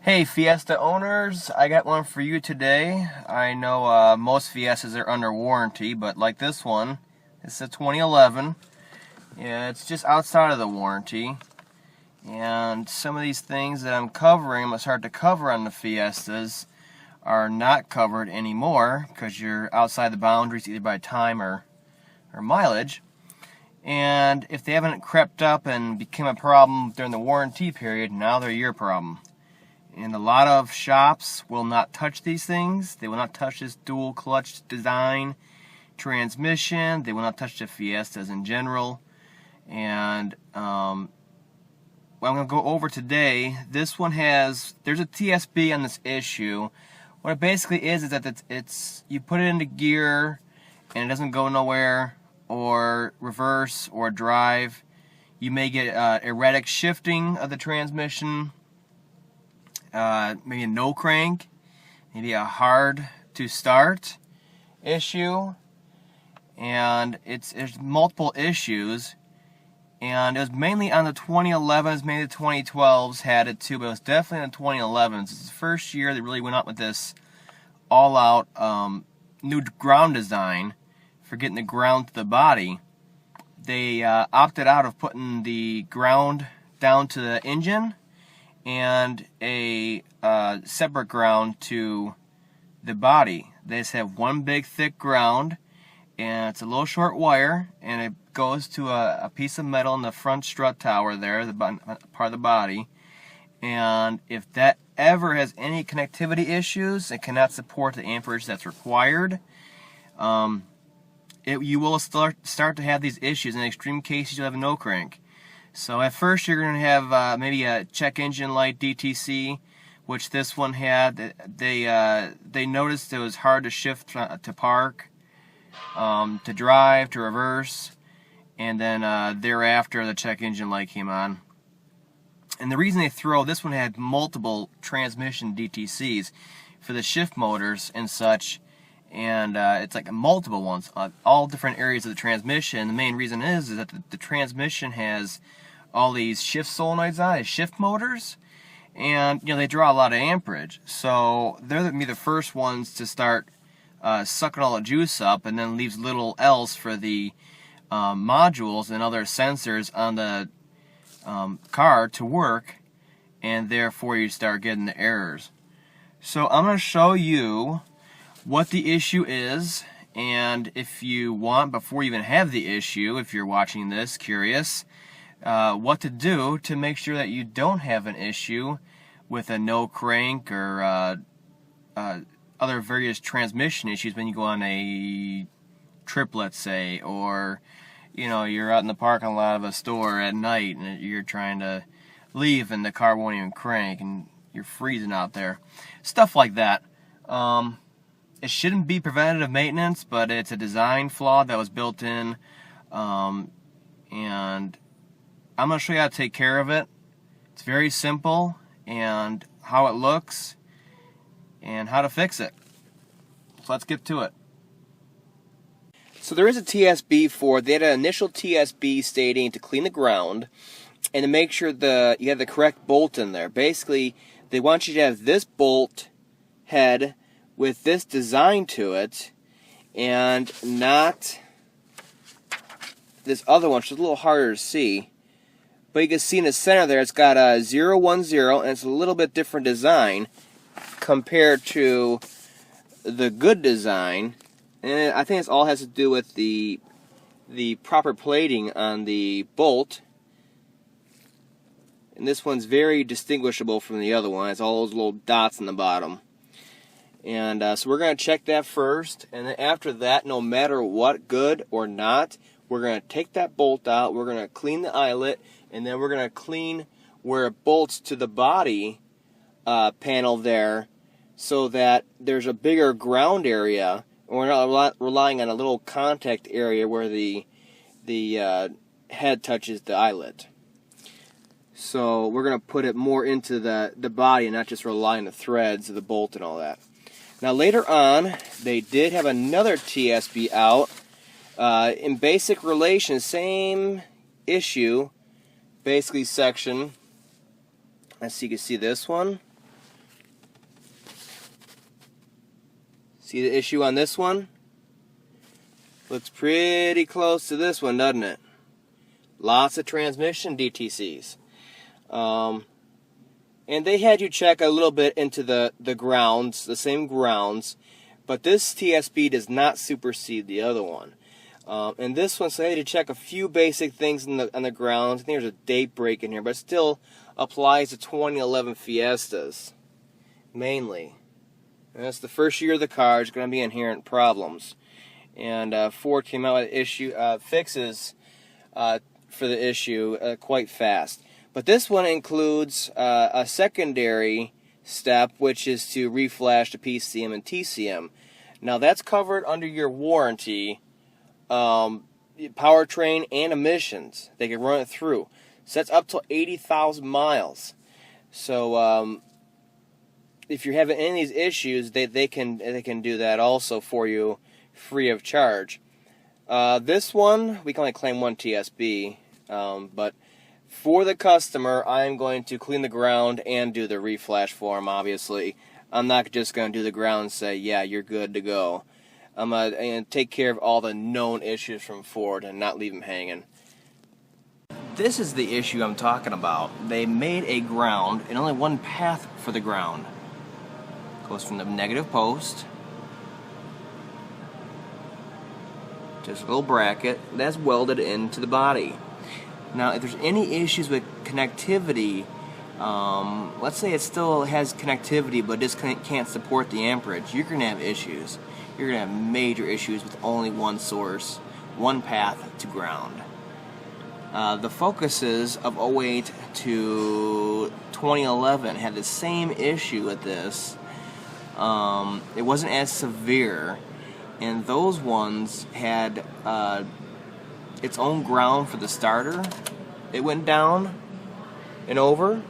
Hey Fiesta owners, I got one for you today. I know most Fiestas are under warranty, but like this one, it's a 2011. Yeah, it's just outside of the warranty. And some of these things that I'm covering, I'm going to start to cover on the Fiestas, are not covered anymore because you're outside the boundaries either by time or mileage. And if they haven't crept up and become a problem during the warranty period, now they're your problem. And a lot of shops will not touch these things. They will not touch this dual clutch design transmission. They will not touch the Fiestas in general. And what I'm going to go over today, this one there's a TSB on this issue. What it basically is that it's you put it into gear and it doesn't go nowhere, or reverse or drive. You may get erratic shifting of the transmission. Maybe a no crank, maybe a hard to start issue, and there's multiple issues, and it was mainly on the 2011s, maybe the 2012s had it too, but it was definitely on the 2011s. It's the first year they really went out with this all-out new ground design for getting the ground to the body. They opted out of putting the ground down to the engine and a separate ground to the body. They just have one big thick ground, and it's a little short wire, and it goes to a piece of metal in the front strut tower there, the part of the body. And if that ever has any connectivity issues, it cannot support the amperage that's required. You will start to have these issues. In extreme cases, you'll have a no crank. So at first you're going to have maybe a check engine light DTC, which this one had. They noticed it was hard to shift to park, to drive, to reverse, and then thereafter the check engine light came on. And the reason this one had multiple transmission DTCs for the shift motors and such, and it's like multiple ones, all different areas of the transmission. The main reason is that the transmission has all these shift solenoids on it, shift motors, and they draw a lot of amperage. So they're going to be the first ones to start sucking all the juice up, and then leaves little else for the modules and other sensors on the car to work, and therefore you start getting the errors. So I'm going to show you what the issue is, and if you want, before you even have the issue, if you're watching this curious, what to do to make sure that you don't have an issue with a no crank or other various transmission issues when you go on a trip, let's say, or you're out in the parking lot of a store at night and you're trying to leave and the car won't even crank and you're freezing out there. Stuff like that. It shouldn't be preventative maintenance, but it's a design flaw that was built in, and I'm going to show you how to take care of it. It's very simple, and how it looks, and how to fix it. So let's get to it. So there is a TSB for it. They had an initial TSB stating to clean the ground and to make sure you have the correct bolt in there. Basically, they want you to have this bolt head with this design to it, and not this other one, which is a little harder to see. But you can see in the center there, it's got a 010, and it's a little bit different design compared to the good design. And I think this all has to do with the proper plating on the bolt. And this one's very distinguishable from the other one. It has all those little dots in the bottom. And so we're going to check that first, and then after that, no matter what, good or not, we're going to take that bolt out, we're going to clean the eyelet, and then we're going to clean where it bolts to the body panel there, so that there's a bigger ground area, and we're not relying on a little contact area where the head touches the eyelet. So we're going to put it more into the body and not just rely on the threads of the bolt and all that. Now later on, they did have another TSB out in basic relation, same issue, basically section. As you can see this one, See the issue on this one? Looks pretty close to this one, doesn't it? Lots of transmission DTCs. And they had you check a little bit into the grounds, the same grounds, but this TSB does not supersede the other one. And this one, so I had to check a few basic things on the grounds. I think there's a date break in here, but it still applies to 2011 Fiestas, mainly. And that's the first year of the car. There's going to be inherent problems. And Ford came out with fixes for the issue quite fast. But this one includes a secondary step, which is to reflash the PCM and TCM. Now that's covered under your warranty, powertrain and emissions. They can run it through. So that's up to 80,000 miles. So if you're having any of these issues, they can do that also for you, free of charge. This one, we can only claim one TSB, but for the customer, I'm going to clean the ground and do the reflash for him, obviously. I'm not just going to do the ground and say, yeah, you're good to go. I'm going to take care of all the known issues from Ford and not leave them hanging. This is the issue I'm talking about. They made a ground and only one path for the ground. Goes from the negative post, just a little bracket that's welded into the body. Now, if there's any issues with connectivity, let's say it still has connectivity but just can't support the amperage, you're going to have issues. You're going to have major issues with only one source, one path to ground. The Focuses of 08 to 2011 had the same issue with this. It wasn't as severe, and those ones had its own ground for the starter. It went down and over,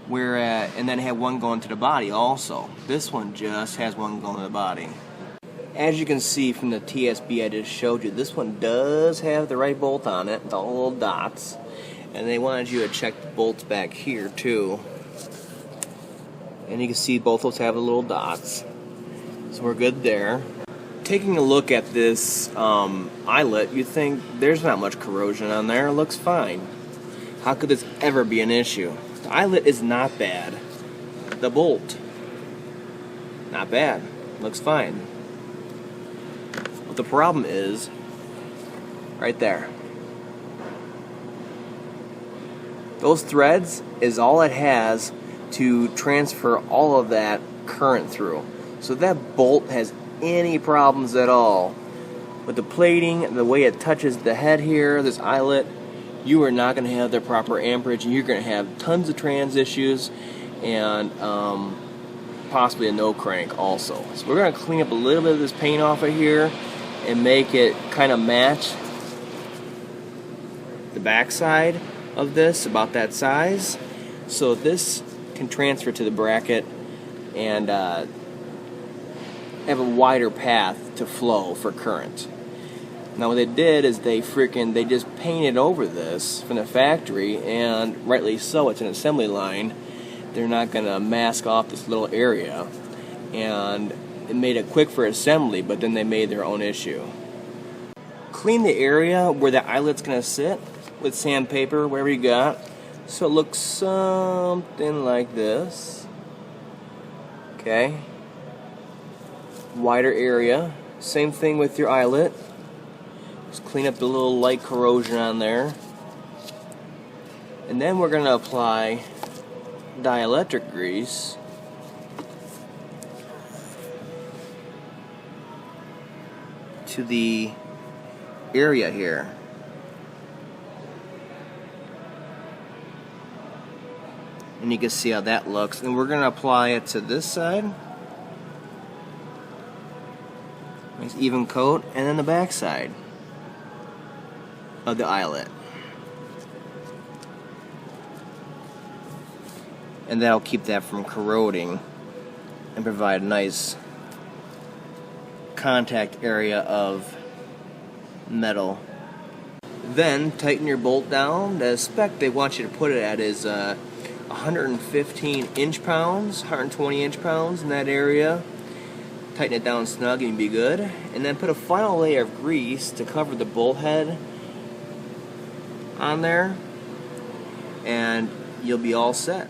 and then it had one going to the body also. This one just has one going to the body. As you can see from the TSB I just showed you, this one does have the right bolt on it, with all the little dots, and they wanted you to check the bolts back here too. And you can see both those have the little dots, so we're good there. Taking a look at this eyelet, you think there's not much corrosion on there. It looks fine. How could this ever be an issue? The eyelet is not bad. The bolt, not bad. Looks fine. But the problem is right there. Those threads is all it has to transfer all of that current through. So if that bolt has any problems at all with the plating, the way it touches the head here, this eyelet, you are not going to have the proper amperage, and you're going to have tons of trans issues and possibly a no crank also. So we're going to clean up a little bit of this paint off of here and make it kind of match the backside of this, about that size, so this can transfer to the bracket and have a wider path to flow for current. Now what they did is they just painted over this from the factory, and rightly so, it's an assembly line. They're not going to mask off this little area, and it made it quick for assembly, but then they made their own issue. Clean the area where the eyelet's going to sit with sandpaper, wherever you got, so it looks something like this. Okay. Wider area. Same thing with your eyelet. Just clean up the little light corrosion on there. And then we're going to apply dielectric grease to the area here. And you can see how that looks. And we're going to apply it to this side. Nice even coat. And then the back side of the eyelet. And that'll keep that from corroding and provide a nice contact area of metal. Then tighten your bolt down. The spec they want you to put it at is 115 inch-pounds, 120 inch-pounds in that area. tighten it down snug and be good. And then put a final layer of grease to cover the bolt head on there, and you'll be all set.